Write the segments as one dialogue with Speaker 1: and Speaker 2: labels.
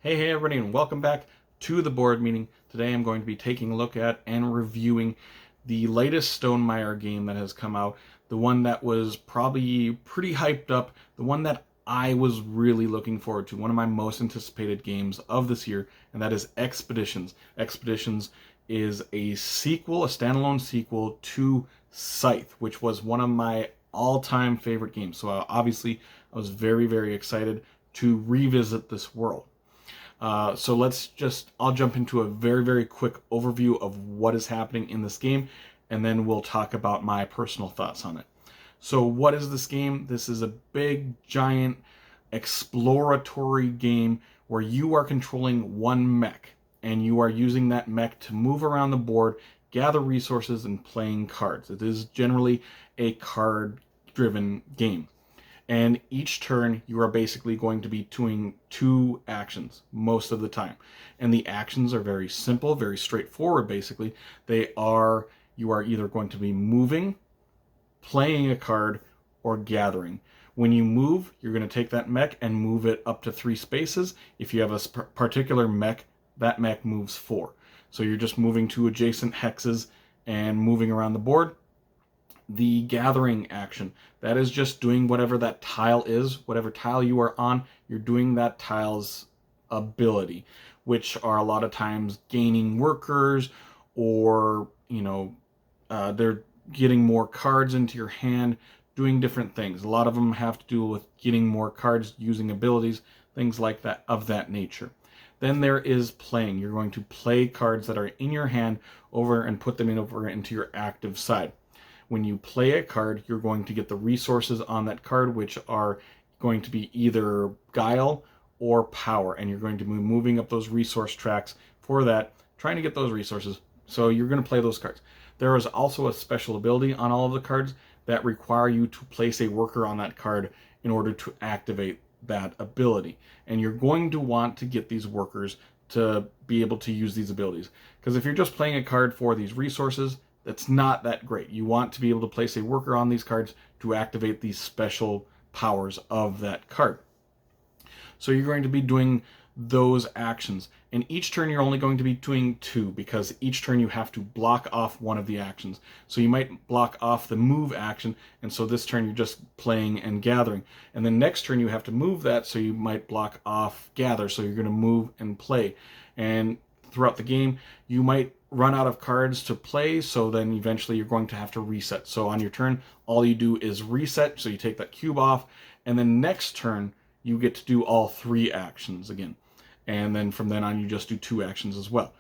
Speaker 1: Hey everybody, and welcome back to the board meeting. Today I'm going to be taking a look at and reviewing the latest Stonemaier game that has come out, the one that was probably pretty hyped up, the one that I was really looking forward to, one of my most anticipated games of this year, and that is Expeditions. Expeditions is a sequel, a standalone sequel to Scythe, which was one of my all-time favorite games. So obviously I was very, very excited to revisit this world. I'll jump into a very, very quick overview of what is happening in this game, and then we'll talk about my personal thoughts on it. So what is this game? This is a big, giant, exploratory game where you are controlling one mech, and you are using that mech to move around the board, gather resources, and playing cards. It is generally a card-driven game. And each turn, you are basically going to be doing two actions most of the time. And the actions are very simple, very straightforward, basically. You are either going to be moving, playing a card, or gathering. When you move, you're going to take that mech and move it up to 3 spaces. If you have a particular mech, that mech moves 4. So you're just moving to adjacent hexes and moving around the board. The gathering action, that is just doing whatever that tile is, whatever tile you are on, you're doing that tile's ability, which are a lot of times gaining workers, or they're getting more cards into your hand, doing different things. A lot of them have to do with getting more cards, using abilities, things like that, of that nature. Then there is playing. You're going to play cards that are in your hand over and put them over into your active side. When you play a card, you're going to get the resources on that card, which are going to be either Guile or Power, and you're going to be moving up those resource tracks for that, trying to get those resources. So you're going to play those cards. There is also a special ability on all of the cards that require you to place a worker on that card in order to activate that ability. And you're going to want to get these workers to be able to use these abilities. Because if you're just playing a card for these resources, that's not that great. You want to be able to place a worker on these cards to activate these special powers of that card. So you're going to be doing those actions. And each turn you're only going to be doing 2, because each turn you have to block off one of the actions. So you might block off the move action, and so this turn you're just playing and gathering. And then next turn you have to move that, so you might block off gather, so you're going to move and play. And throughout the game, you might run out of cards to play, so then eventually you're going to have to reset. So on your turn, all you do is reset, so you take that cube off, and then next turn, you get to do all 3 actions again. And then from then on, you just do 2 actions as well.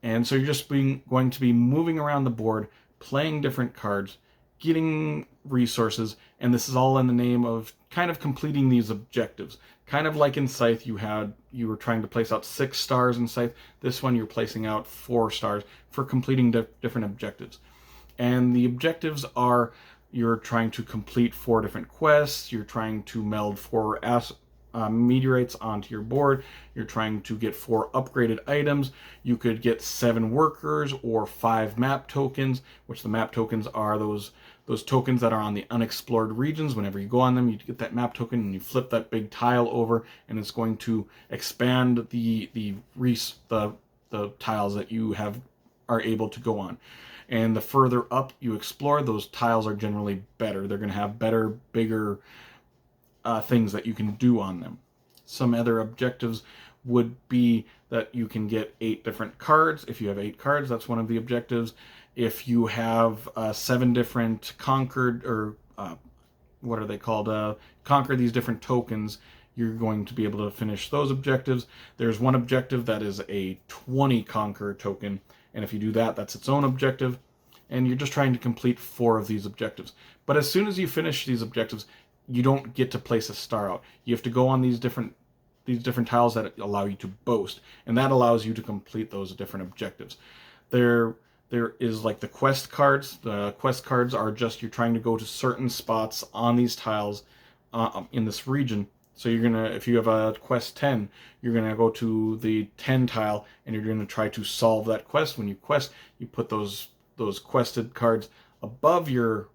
Speaker 1: And so you're just going to be moving around the board, playing different cards, getting resources, and this is all in the name of kind of completing these objectives. Kind of like in Scythe, you were trying to place out 6 stars in Scythe. This one you're placing out 4 stars for completing different objectives. And the objectives are, you're trying to complete 4 different quests, you're trying to meld 4 meteorites onto your board, you're trying to get 4 upgraded items, you could get 7 workers or 5 map tokens, which the map tokens are those tokens that are on the unexplored regions. Whenever you go on them, you get that map token and you flip that big tile over, and it's going to expand the tiles that you are able to go on. And the further up you explore, those tiles are generally better. They're going to have better, bigger things that you can do on them. Some other objectives would be that you can get 8 different cards. If you have 8 cards, that's one of the objectives. If you have 7 different conquered, or what are they called? Conquer these different tokens, you're going to be able to finish those objectives. There's one objective that is a 20 conquer token, and if you do that, that's its own objective. And you're just trying to complete 4 of these objectives. But as soon as you finish these objectives, you don't get to place a star out. You have to go on these different tiles that allow you to boast, and that allows you to complete those different objectives. There is like the quest cards. The quest cards are just, you're trying to go to certain spots on these tiles in this region. So if you have a quest 10, you're gonna go to the 10 tile, and you're gonna try to solve that quest. When you quest, you put those quested cards above your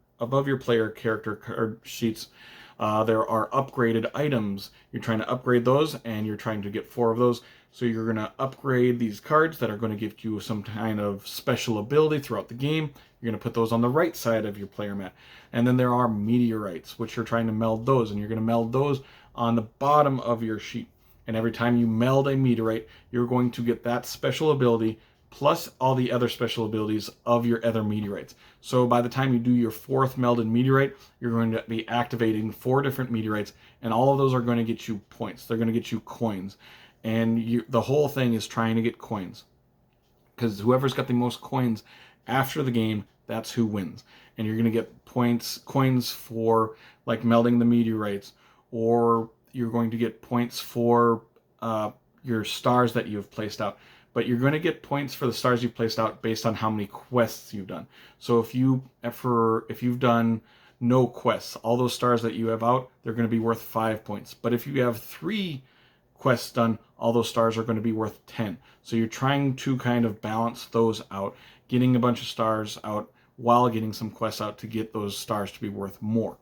Speaker 1: player character card sheets There are upgraded items. You're trying to upgrade those, and you're trying to get 4 of those. So you're going to upgrade these cards that are going to give you some kind of special ability throughout the game. You're going to put those on the right side of your player mat. And then there are meteorites, which you're trying to meld those, and you're going to meld those on the bottom of your sheet. And every time you meld a meteorite, you're going to get that special ability plus all the other special abilities of your other meteorites. So by the time you do your 4th melded meteorite, you're going to be activating 4 different meteorites, and all of those are going to get you points. They're going to get you coins. And the whole thing is trying to get coins. Because whoever's got the most coins after the game, that's who wins. And you're going to get coins for like melding the meteorites, or you're going to get points for your stars that you've placed out. But you're going to get points for the stars you've placed out based on how many quests you've done. So if you've done no quests, all those stars that you have out, they're going to be worth 5 points. But if you have 3 quests done, all those stars are going to be worth 10. So you're trying to kind of balance those out, getting a bunch of stars out while getting some quests out to get those stars to be worth more.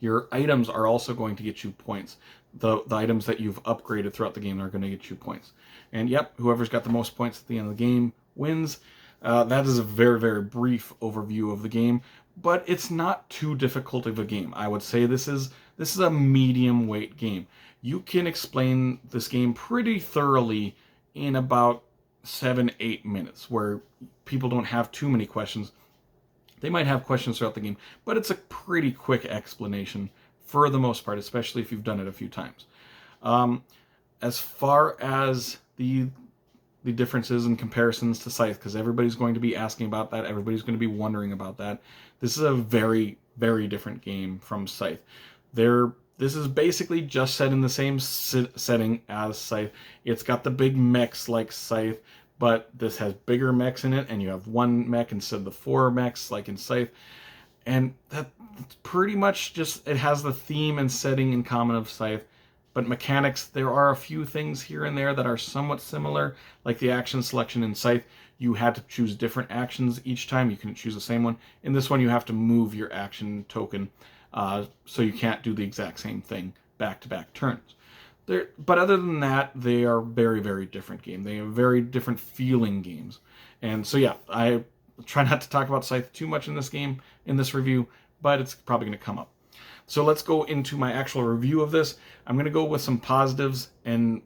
Speaker 1: Your items are also going to get you points. The items that you've upgraded throughout the game are going to get you points. And yep, whoever's got the most points at the end of the game wins. That is a very, very brief overview of the game, but it's not too difficult of a game. I would say this is a medium weight game. You can explain this game pretty thoroughly in about 7-8 minutes, where people don't have too many questions. They might have questions throughout the game, but it's a pretty quick explanation for the most part, especially if you've done it a few times. As far as the differences and comparisons to Scythe, because everybody's going to be asking about that, everybody's going to be wondering about that. This is a very, very different game from Scythe. This is basically just set in the same setting as Scythe. It's got the big mechs like Scythe, but this has bigger mechs in it, and you have 1 mech instead of the 4 mechs like in Scythe. And that's pretty much just, it has the theme and setting in common of Scythe. But mechanics, there are a few things here and there that are somewhat similar, like the action selection in Scythe. You had to choose different actions each time. You couldn't choose the same one. In this one, you have to move your action token, so you can't do the exact same thing back-to-back turns. But other than that, they are very, very different games. They are very different feeling games. And so yeah, I try not to talk about Scythe too much in this review, but it's probably going to come up. So let's go into my actual review of this. I'm going to go with some positives and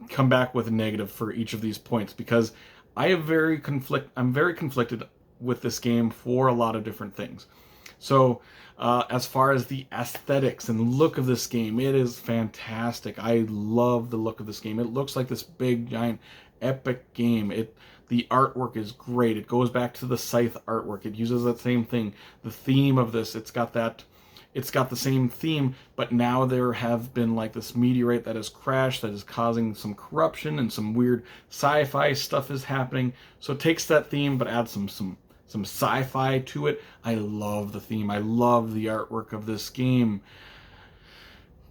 Speaker 1: come back with a negative for each of these points, because I'm very conflicted with this game for a lot of different things. So as far as the aesthetics and look of this game, it is fantastic. I love the look of this game. It looks like this big, giant, epic game. The artwork is great. It goes back to the Scythe artwork. It uses that same thing. The theme of this, it's got the same theme, but now there have been like this meteorite that has crashed that is causing some corruption, and some weird sci-fi stuff is happening. So it takes that theme but adds some sci-fi to it. I love the theme. I love the artwork of this game.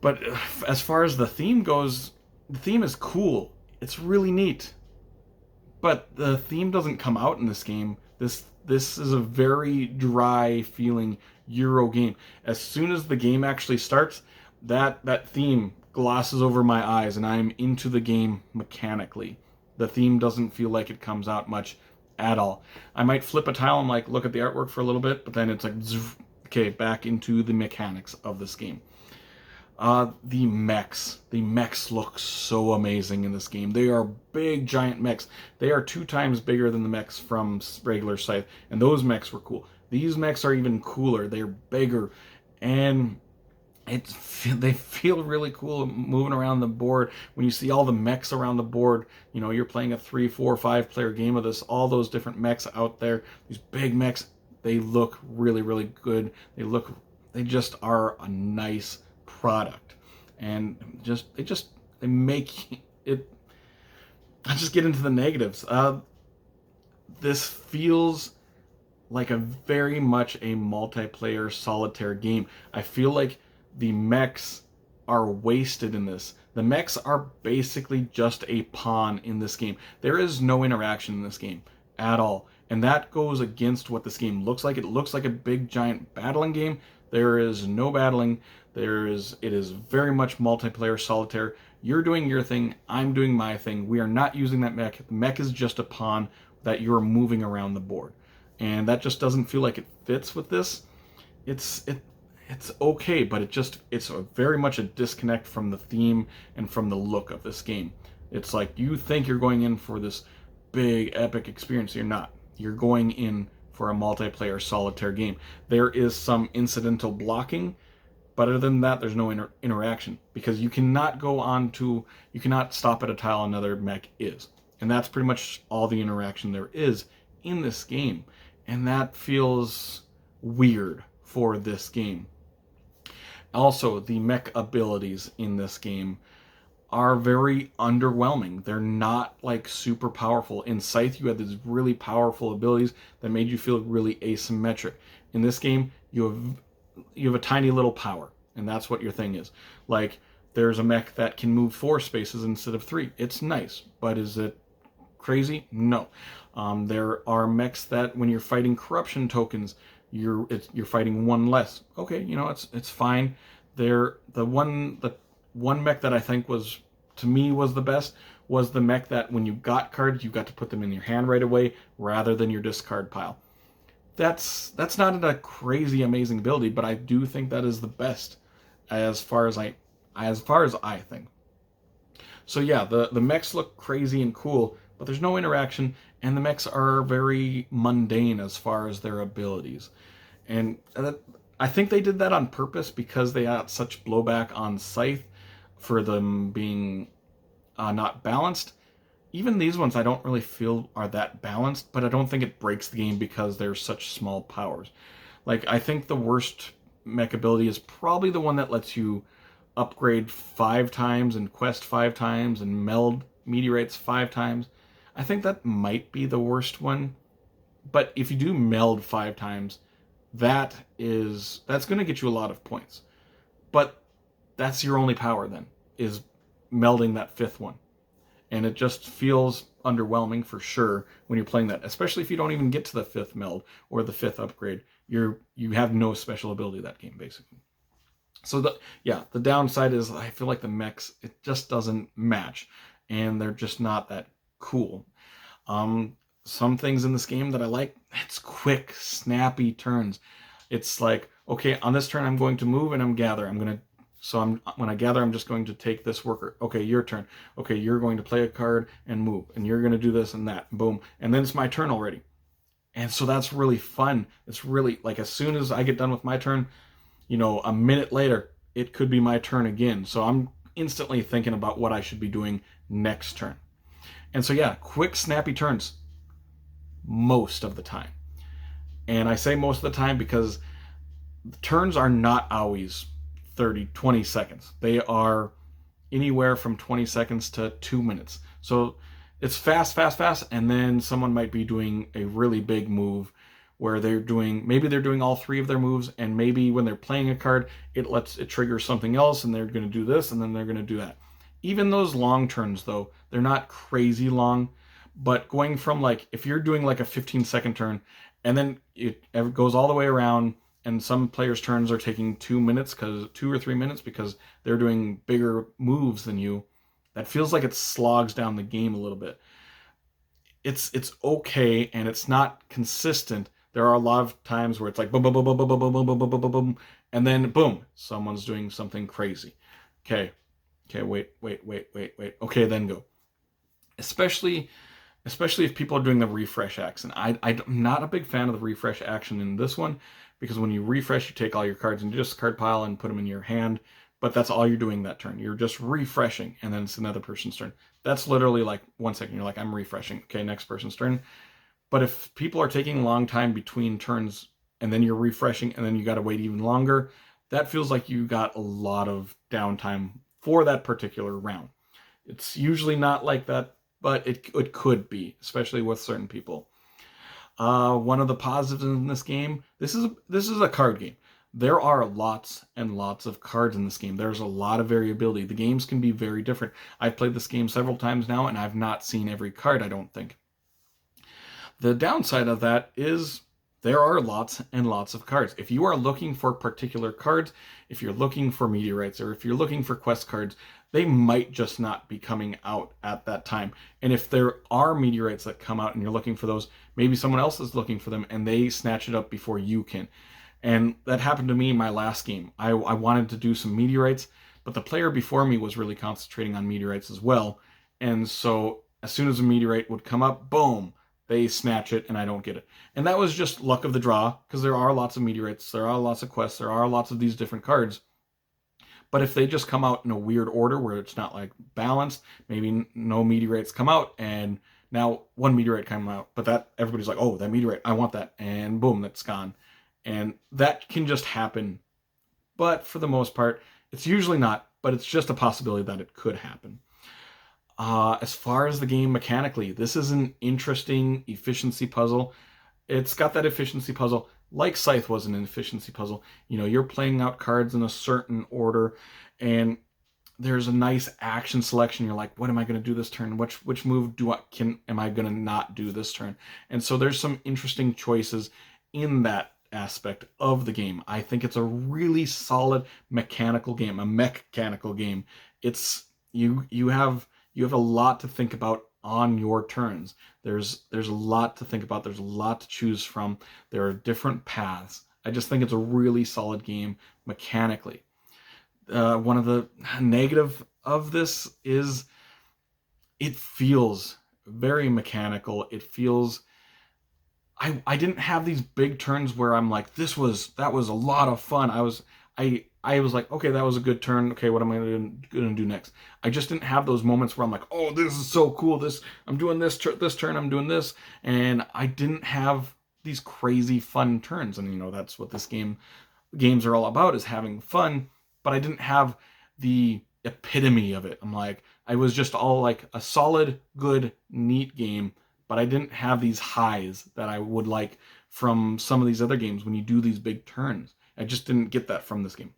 Speaker 1: But as far as the theme goes, the theme is cool. It's really neat. But the theme doesn't come out in this game. This is a very dry feeling Euro game. As soon as the game actually starts, that theme glosses over my eyes, and I'm into the game mechanically. The theme doesn't feel like it comes out much at all. I might flip a tile and like look at the artwork for a little bit, but then it's like, okay, back into the mechanics of this game. The mechs look so amazing in this game. They are big, giant mechs. They are 2 times bigger than the mechs from regular Scythe, and those mechs were cool. These mechs are even cooler. They're bigger, and they feel really cool moving around the board. When you see all the mechs around the board, you know, you're playing a 3, 4, 5 player game of this, all those different mechs out there, these big mechs, they look really, really good. They just are a nice product, and they make it. I'll just get into the negatives. This feels like a very much a multiplayer solitaire game. I feel like the mechs are wasted in this. The mechs are basically just a pawn in this game. There is no interaction in this game at all, and that goes against what this game looks like. It looks like a big giant battling game. There is no battling. It is very much multiplayer solitaire. You're doing your thing, I'm doing my thing. We are not using that mech. The mech is just a pawn that you're moving around the board. And that just doesn't feel like it fits with this. It's okay, but it's very much a disconnect from the theme and from the look of this game. It's like you think you're going in for this big epic experience. You're not. You're going in for a multiplayer solitaire game. There is some incidental blocking, but other than that, there's no interaction, because you cannot stop at a tile another mech is. And that's pretty much all the interaction there is in this game. And that feels weird for this game. Also, the mech abilities in this game are very underwhelming. They're not like super powerful. In Scythe, you had these really powerful abilities that made you feel really asymmetric. In this game, you have a tiny little power, and that's what your thing is. Like, there's a mech that can move 4 spaces instead of 3. It's nice, but is it crazy? No. There are mechs that when you're fighting corruption tokens, you're fighting 1 less. Okay, it's fine. The one mech that I think was the best was the mech that when you got cards, you got to put them in your hand right away rather than your discard pile. That's not a crazy amazing ability, but I do think that is the best as far as I think. So yeah, the mechs look crazy and cool, but there's no interaction, and the mechs are very mundane as far as their abilities. And I think they did that on purpose because they got such blowback on Scythe for them being not balanced. Even these ones I don't really feel are that balanced, but I don't think it breaks the game because they're such small powers. Like, I think the worst mech ability is probably the one that lets you upgrade 5 times and quest 5 times and meld meteorites 5 times. I think that might be the worst one. But if you do meld 5 times, that's going to get you a lot of points. But that's your only power then, is melding that 5th one. And it just feels underwhelming for sure when you're playing that, especially if you don't even get to the 5th meld or the 5th upgrade. You have no special ability that game, basically. So the downside is I feel like the mechs, it just doesn't match, and they're just not that cool. Some things in this game that I like, it's quick, snappy turns. It's like, okay, on this turn I'm going to move and I'm gather. When I gather, I'm just going to take this worker. Okay, your turn. Okay, you're going to play a card and move, and you're going to do this and that. Boom. And then it's my turn already. And so that's really fun. It's really, like, as soon as I get done with my turn, a minute later, it could be my turn again. So I'm instantly thinking about what I should be doing next turn. And so yeah, quick, snappy turns most of the time. And I say most of the time because the turns are not always 20 seconds. They are anywhere from 20 seconds to 2 minutes. So it's fast, and then someone might be doing a really big move where maybe they're doing all 3 of their moves, and maybe when they're playing a card, it triggers something else, and they're going to do this, and then they're going to do that. Even those long turns, though, they're not crazy long, but going from, like, if you're doing like a 15-second turn, and then it goes all the way around, and some players' turns are taking 2 or 3 minutes because they're doing bigger moves than you, that feels like it slogs down the game a little bit. It's okay, and it's not consistent. There are a lot of times where it's like boom, boom, boom, boom, boom, boom, boom, boom, boom, boom, boom, boom, and then boom, someone's doing something crazy. Okay, wait. Okay, then go. Especially if people are doing the refresh action. I'm not a big fan of the refresh action in this one, because when you refresh, you take all your cards and you just card pile and put them in your hand, but that's all you're doing that turn. You're just refreshing, and then it's another person's turn. That's literally like 1 second. You're like, I'm refreshing. Okay, next person's turn. But if people are taking a long time between turns, and then you're refreshing, and then you got to wait even longer, that feels like you got a lot of downtime for that particular round. It's usually not like that, but it could be, especially with certain people. One of the positives in this game, this is a card game. There are lots and lots of cards in this game. There's a lot of variability. The games can be very different. I've played this game several times now, and I've not seen every card, I don't think. The downside of that is there are lots and lots of cards. If you are looking for particular cards, if you're looking for meteorites, or if you're looking for quest cards, they might just not be coming out at that time. And if there are meteorites that come out and you're looking for those, maybe someone else is looking for them and they snatch it up before you can. And that happened to me in my last game. I wanted to do some meteorites, but the player before me was really concentrating on meteorites as well. And so as soon as a meteorite would come up, boom, they snatch it and I don't get it. And that was just luck of the draw, because there are lots of meteorites, there are lots of quests, there are lots of these different cards. But if they just come out in a weird order where it's not like balanced, maybe no meteorites come out and now one meteorite come out, but that everybody's like, oh, that meteorite, I want that. And boom, that's gone. And that can just happen. But for the most part, it's usually not, but it's just a possibility that it could happen. As far as the game mechanically, this is an interesting efficiency puzzle. It's got that efficiency puzzle like Scythe was an efficiency puzzle. You know, you're playing out cards in a certain order, and there's a nice action selection. You're like, what am I going to do this turn? Which move am I going to not do this turn? And so there's some interesting choices in that aspect of the game. I think it's a really solid mechanical game, a mechanical game. It's you have a lot to think about on your turns. There's a lot to think about. There's a lot to choose from. There are different paths. I just think it's a really solid game mechanically. One of the negative of this is it feels very mechanical. It feels I didn't have these big turns where I'm like, that was a lot of fun. I was like, okay, that was a good turn. Okay, what am I gonna do next? I just didn't have those moments where I'm like, oh, this is so cool. I'm doing this turn, I'm doing this, and I didn't have these crazy fun turns. And you know, that's what games are all about, is having fun. But I didn't have the epitome of it. I was just all like a solid, good, neat game. But I didn't have these highs that I would like from some of these other games when you do these big turns. I just didn't get that from this game.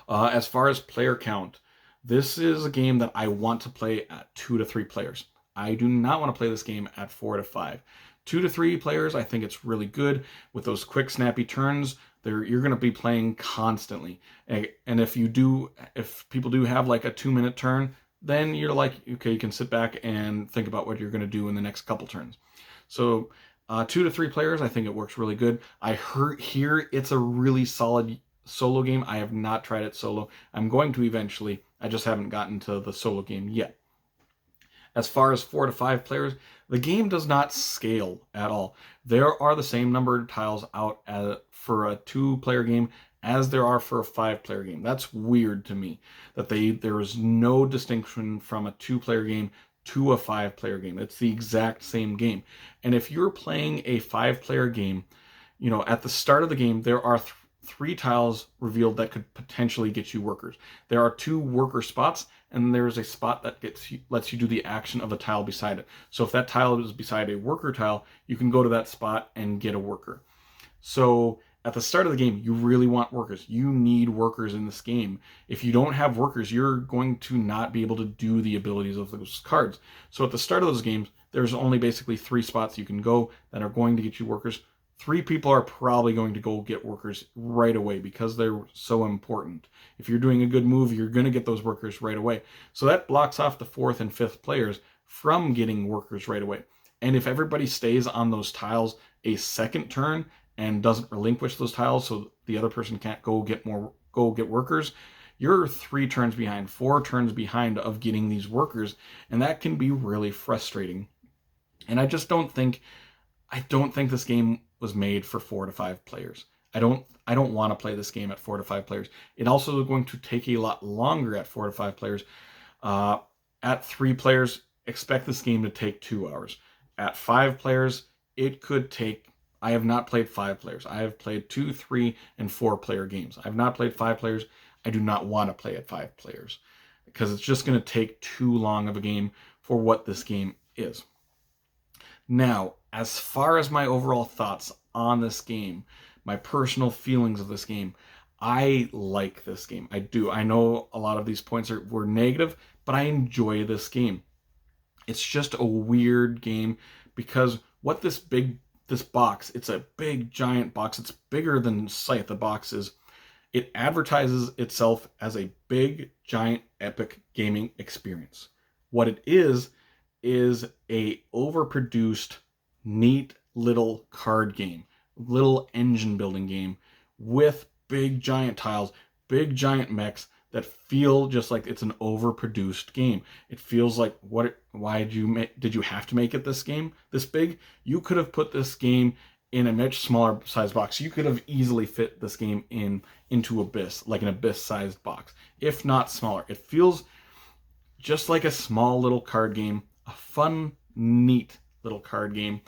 Speaker 1: As far as player count, this is a game that I want to play at 2 to 3 players. I do not want to play this game at 4 to 5. 2 to 3 players, I think it's really good. With those quick, snappy turns, you're going to be playing constantly. And if people do have like a 2-minute turn, then you're like, okay, you can sit back and think about what you're going to do in the next couple turns. So 2 to 3 players, I think it works really good. I hear it's a really solid solo game. I have not tried it solo. I'm going to eventually. I just haven't gotten to the solo game yet. As far as 4 to 5 players, the game does not scale at all. There are the same number of tiles out for a 2-player game as there are for a 5-player game. That's weird to me, that there is no distinction from a 2-player game to a 5-player game. It's the exact same game. And if you're playing a 5-player game, you know, at the start of the game, there are 3 tiles revealed that could potentially get you workers. There are 2 worker spots, and there's a spot that lets you do the action of a tile beside it. So if that tile is beside a worker tile, you can go to that spot and get a worker. So at the start of the game, you really want workers. You need workers in this game. If you don't have workers, you're going to not be able to do the abilities of those cards. So at the start of those games, there's only basically 3 spots you can go that are going to get you workers. 3 people are probably going to go get workers right away because they're so important. If you're doing a good move, you're going to get those workers right away. So that blocks off the 4th and 5th players from getting workers right away. And if everybody stays on those tiles a second turn and doesn't relinquish those tiles so the other person can't go get workers, you're 3 turns behind, 4 turns behind of getting these workers, and that can be really frustrating. And I don't think this game was made for 4 to 5 players. I don't want to play this game at 4 to 5 players. It also is going to take a lot longer at 4 to 5 players. At 3 players, expect this game to take 2 hours. At 5 players, it could take... I have not played 5 players. I have played 2, 3, and 4 player games. I've not played 5 players. I do not want to play at 5 players because it's just going to take too long of a game for what this game is. Now, as far as my overall thoughts on this game, my personal feelings of this game, I like this game. I do. I know a lot of these points were negative, but I enjoy this game. It's just a weird game because what this big this box. It's a big, giant box. It's bigger than Scythe. The box is. It advertises itself as a big, giant, epic gaming experience. What it is a overproduced, neat little card game, little engine building game with big, giant tiles, big, giant mechs that feel just like it's an overproduced game. It feels like why did you have to make it this big? You could have put this game in a much smaller size box. You could have easily fit this game into Abyss, like an Abyss sized box, if not smaller. It feels just like a small little card game, a fun, neat little card game.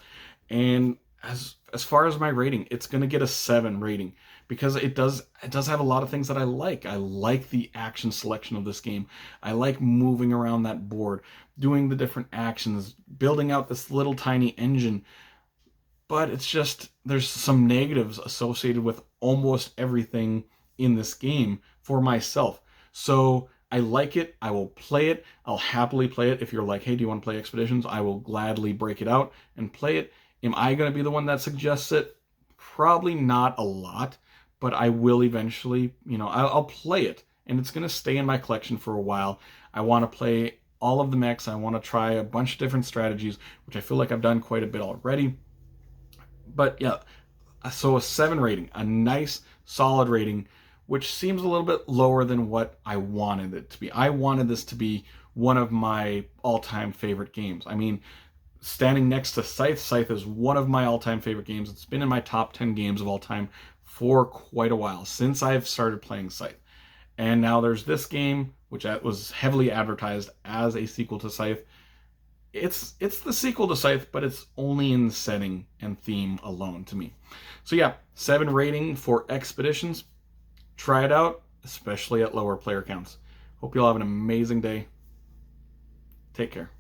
Speaker 1: And as far as my rating, it's going to get a 7 rating because it does have a lot of things that I like. I like the action selection of this game. I like moving around that board, doing the different actions, building out this little tiny engine. But it's just, there's some negatives associated with almost everything in this game for myself. So I like it. I will play it. I'll happily play it. If you're like, hey, do you want to play Expeditions? I will gladly break it out and play it. Am I going to be the one that suggests it? Probably not a lot, but I will eventually, I'll play it. And it's going to stay in my collection for a while. I want to play all of the mechs. I want to try a bunch of different strategies, which I feel like I've done quite a bit already. But yeah, so a 7 rating, a nice solid rating, which seems a little bit lower than what I wanted it to be. I wanted this to be one of my all-time favorite games. I mean, standing next to Scythe, Scythe is one of my all-time favorite games. It's been in my top 10 games of all time for quite a while, since I've started playing Scythe. And now there's this game, which was heavily advertised as a sequel to Scythe. It's the sequel to Scythe, but it's only in the setting and theme alone to me. So yeah, 7 rating for Expeditions. Try it out, especially at lower player counts. Hope you all have an amazing day. Take care.